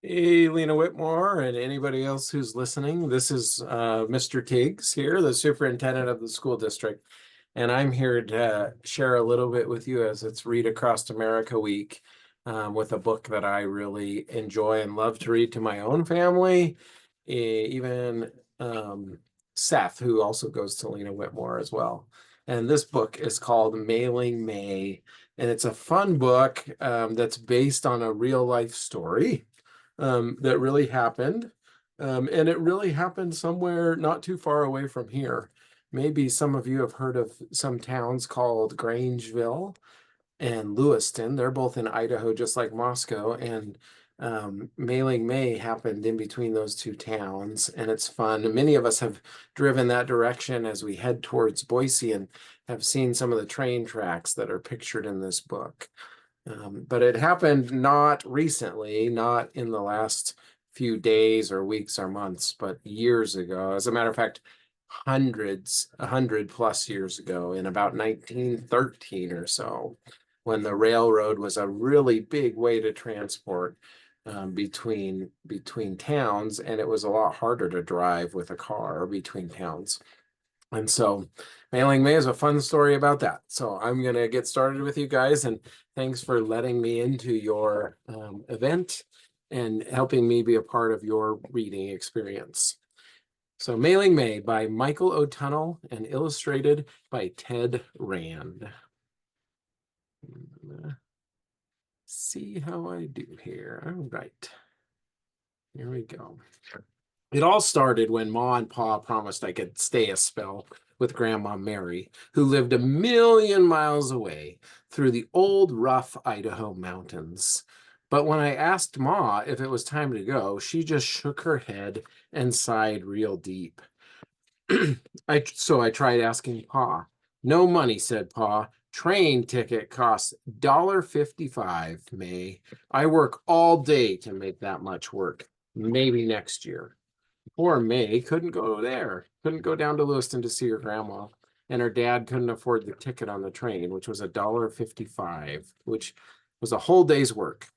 Hey, Lena Whitmore, and anybody else who's listening. This is Mr. Tiegs here, the superintendent of the school district, and I'm here to share a little bit with you as it's Read Across America Week with a book that I really enjoy and love to read to my own family. Even Seth, who also goes to Lena Whitmore as well. And this book is called Mailing May, and it's a fun book that's based on a real life story that really happened. And it really happened somewhere not too far away from here. Maybe some of you have heard of some towns called Grangeville and Lewiston. They're both in Idaho, just like Moscow. And Mailing May happened in between those two towns, and it's fun. Many of us have driven that direction as we head towards Boise and have seen some of the train tracks that are pictured in this book. But it happened not recently, not in the last few days or weeks or months, but years ago. As a matter of fact, 100+ years ago, in about 1913 or so, when the railroad was a really big way to transport between towns, and it was a lot harder to drive with a car between towns. And so Mailing May is a fun story about that. So I'm going to get started with you guys, and thanks for letting me into your event and helping me be a part of your reading experience. So Mailing May by Michael O'Tunnell and illustrated by Ted Rand. See how I do here. All right. Here we go. It all started when Ma and Pa promised I could stay a spell with Grandma Mary, who lived 1,000,000 miles away through the old rough Idaho mountains. But when I asked Ma if it was time to go, she just shook her head and sighed real deep. So I tried asking Pa. No money, said Pa. Train ticket costs $1.55, May. I work all day to make that much work. Maybe next year. Poor May couldn't go there, couldn't go down to Lewiston to see her grandma. And her dad couldn't afford the ticket on the train, which was $1.55, which was a whole day's work.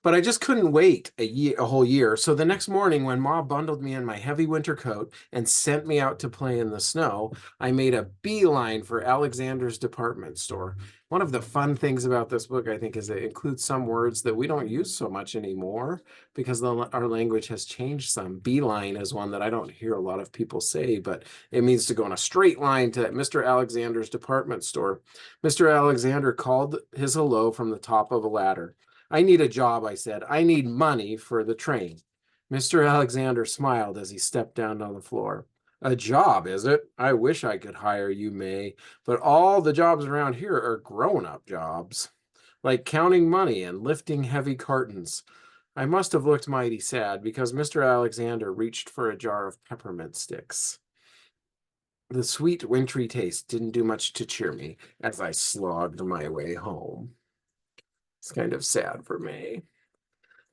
But I just couldn't wait a whole year. So the next morning, when Ma bundled me in my heavy winter coat and sent me out to play in the snow, I made a beeline for Alexander's department store. One of the fun things about this book, I think, is it includes some words that we don't use so much anymore because our language has changed some. Beeline is one that I don't hear a lot of people say, but it means to go in a straight line to Mr. Alexander's department store. Mr. Alexander called his hello from the top of a ladder. I need a job, I said. I need money for the train. Mr. Alexander smiled as he stepped down on the floor. A job, is it? I wish I could hire you, May, but all the jobs around here are grown-up jobs, like counting money and lifting heavy cartons. I must have looked mighty sad because Mr. Alexander reached for a jar of peppermint sticks. The sweet wintry taste didn't do much to cheer me as I slogged my way home. It's kind of sad for May.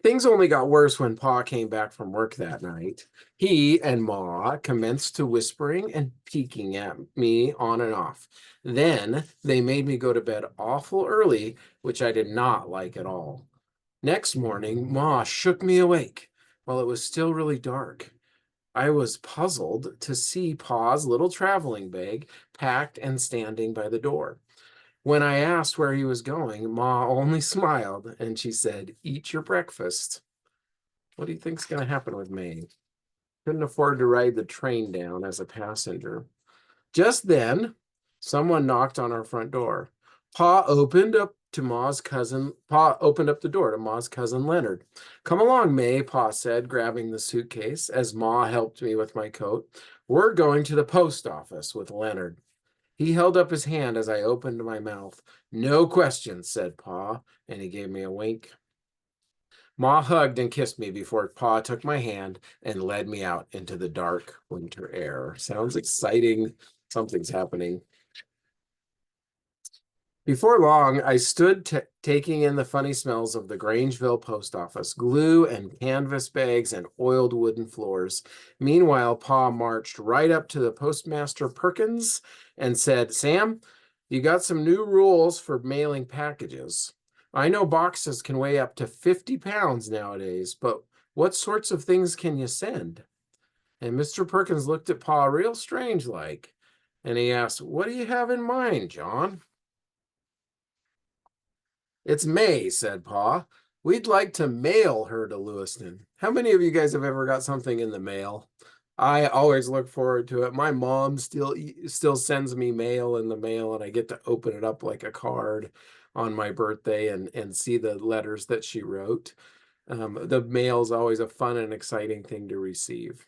Things only got worse when Pa came back from work that night. He and Ma commenced to whispering and peeking at me on and off. Then they made me go to bed awful early, which I did not like at all. Next morning, Ma shook me awake while it was still really dark. I was puzzled to see Pa's little traveling bag packed and standing by the door. When I asked where he was going, Ma only smiled and she said, "Eat your breakfast." What do you think's going to happen with May? Couldn't afford to ride the train down as a passenger. Just then, someone knocked on our front door. Pa opened up the door to Ma's cousin Leonard. "Come along, May," Pa said, grabbing the suitcase as Ma helped me with my coat. "We're going to the post office with Leonard." He held up his hand as I opened my mouth. "No questions," said Pa, and he gave me a wink. Ma hugged and kissed me before Pa took my hand and led me out into the dark winter air. Sounds exciting. Something's happening. Before long, I stood taking in the funny smells of the Grangeville post office, glue and canvas bags and oiled wooden floors. Meanwhile, Pa marched right up to the postmaster Perkins and said, "Sam, you got some new rules for mailing packages. I know boxes can weigh up to 50 pounds nowadays, but what sorts of things can you send? And Mr. Perkins looked at Pa real strange like, and he asked, "What do you have in mind, John?" "It's May," said Pa. "We'd like to mail her to Lewiston." How many of you guys have ever got something in the mail? I always look forward to it. My mom still sends me mail in the mail, and I get to open it up like a card on my birthday and see the letters that she wrote. The mail is always a fun and exciting thing to receive.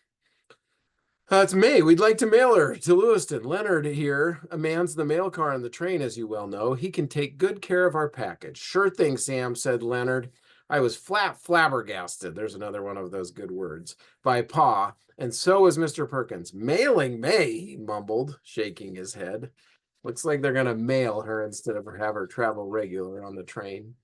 It's May. We'd like to mail her to Lewiston. Leonard here mans the mail car on the train, as you well know. He can take good care of our package. Sure thing, Sam, said Leonard. I was flabbergasted. There's another one of those good words. By Pa, and so was Mr. Perkins. Mailing May, he mumbled, shaking his head. Looks like they're going to mail her instead of have her travel regular on the train.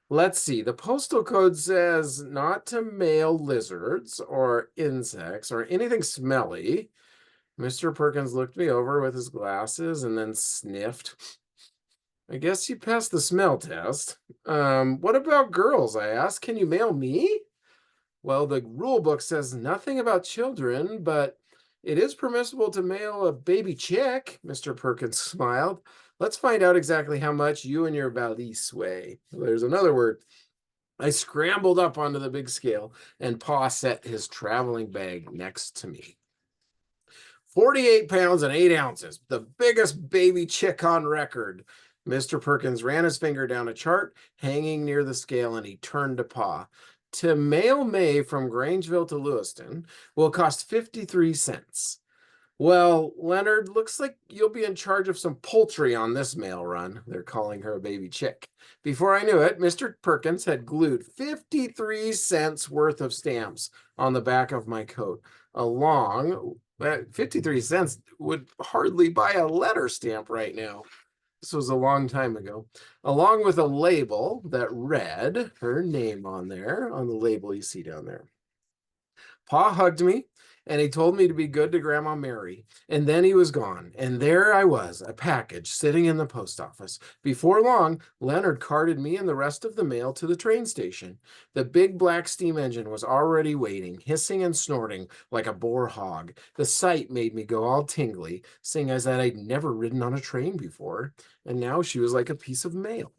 Let's see. The postal code says not to mail lizards or insects or anything smelly. Mr. Perkins looked me over with his glasses and then sniffed. I guess you passed the smell test. What about girls? I asked. Can you mail me? Well, the rule book says nothing about children, but it is permissible to mail a baby chick, Mr. Perkins smiled. Let's find out exactly how much you and your valise weigh. There's another word. I scrambled up onto the big scale, and Pa set his traveling bag next to me. 48 pounds and 8 ounces, the biggest baby chick on record. Mr. Perkins ran his finger down a chart hanging near the scale, and he turned to Pa. To mail May from Grangeville to Lewiston will cost 53 cents. Well, Leonard, looks like you'll be in charge of some poultry on this mail run. They're calling her a baby chick. Before I knew it, Mr. Perkins had glued 53 cents worth of stamps on the back of my coat, along 53 cents would hardly buy a letter stamp right now. This was a long time ago, along with a label that read her name on there, on the label you see down there. Pa hugged me, and he told me to be good to Grandma Mary. And then he was gone, and there I was, a package sitting in the post office. Before long, Leonard carted me and the rest of the mail to the train station. The big black steam engine was already waiting, hissing and snorting like a boar hog. The sight made me go all tingly, seeing as that I'd never ridden on a train before, and now she was like a piece of mail.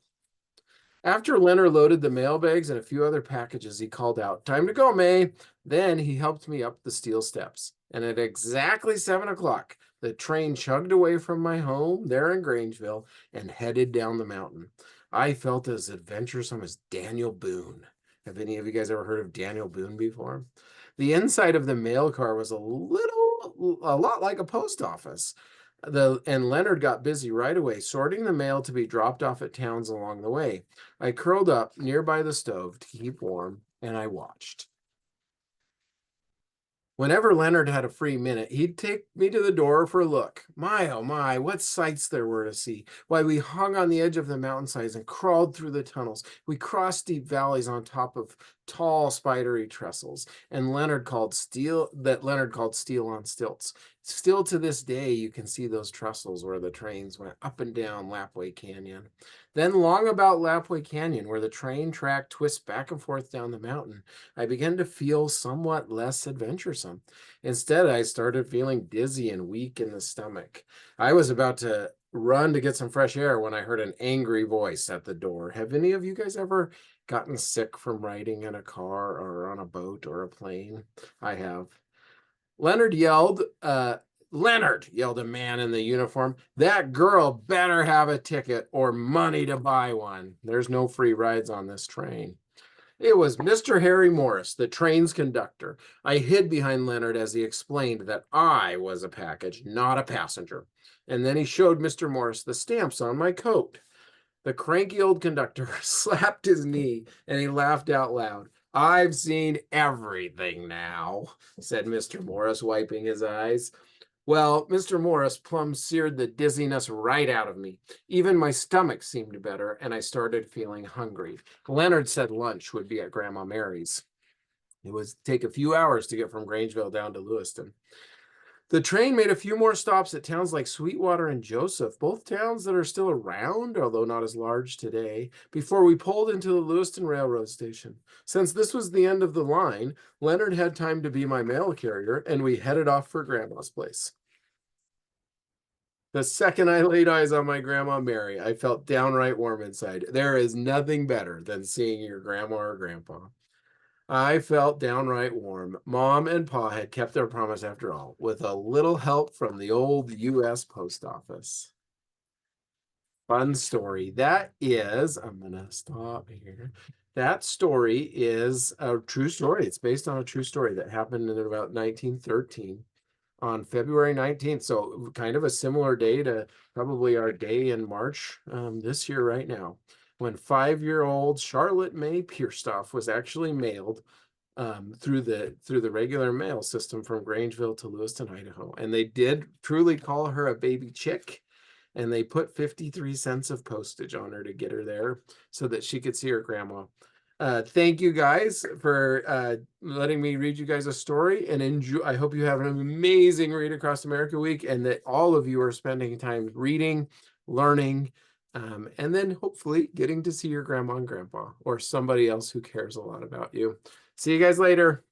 After Leonard loaded the mail bags and a few other packages, he called out, "Time to go, May." Then he helped me up the steel steps. And at exactly 7 o'clock, the train chugged away from my home there in Grangeville and headed down the mountain. I felt as adventuresome as Daniel Boone. Have any of you guys ever heard of Daniel Boone before? The inside of the mail car was a lot like a post office. And Leonard got busy right away, sorting the mail to be dropped off at towns along the way. I curled up nearby the stove to keep warm, and I watched. Whenever Leonard had a free minute, he'd take me to the door for a look. My, oh my, what sights there were to see. Why, we hung on the edge of the mountainsides and crawled through the tunnels. We crossed deep valleys on top of tall, spidery trestles, and Leonard called steel on stilts. Still to this day, you can see those trestles where the trains went up and down Lapway Canyon. Then long about Lapway Canyon, where the train track twists back and forth down the mountain, I began to feel somewhat less adventuresome. Instead, I started feeling dizzy and weak in the stomach. I was about to run to get some fresh air when I heard an angry voice at the door. Have any of you guys ever gotten sick from riding in a car or on a boat or a plane? I have. Leonard yelled a man in the uniform. That girl better have a ticket or money to buy one. There's no free rides on this train. It was Mr. Harry Morris, the train's conductor. I hid behind Leonard as he explained that I was a package, not a passenger. And then he showed Mr. Morris the stamps on my coat. The cranky old conductor slapped his knee and he laughed out loud. "I've seen everything now," said Mr. Morris, wiping his eyes. Well, Mr. Morris plumb seared the dizziness right out of me. Even my stomach seemed better, and I started feeling hungry. Leonard said lunch would be at Grandma Mary's. It would take a few hours to get from Grangeville down to Lewiston. The train made a few more stops at towns like Sweetwater and Joseph, both towns that are still around, although not as large today, before we pulled into the Lewiston Railroad Station. Since this was the end of the line, Leonard had time to be my mail carrier, and we headed off for Grandma's place. The second I laid eyes on my Grandma Mary, I felt downright warm inside. There is nothing better than seeing your grandma or grandpa. I felt downright warm. Mom and Pa had kept their promise after all, with a little help from the old U.S. Post Office. Fun story. That is, I'm going to stop here. That story is a true story. It's based on a true story that happened in about 1913 on February 19th. So kind of a similar day to probably our day in March this year right now, when 5-year-old Charlotte May Pierstoff was actually mailed through the regular mail system from Grangeville to Lewiston, Idaho. And they did truly call her a baby chick. And they put 53 cents of postage on her to get her there so that she could see her grandma. Thank you guys for letting me read you guys a story, and enjoy. I hope you have an amazing Read Across America week, and that all of you are spending time reading, learning, and then hopefully getting to see your grandma and grandpa or somebody else who cares a lot about you. See you guys later.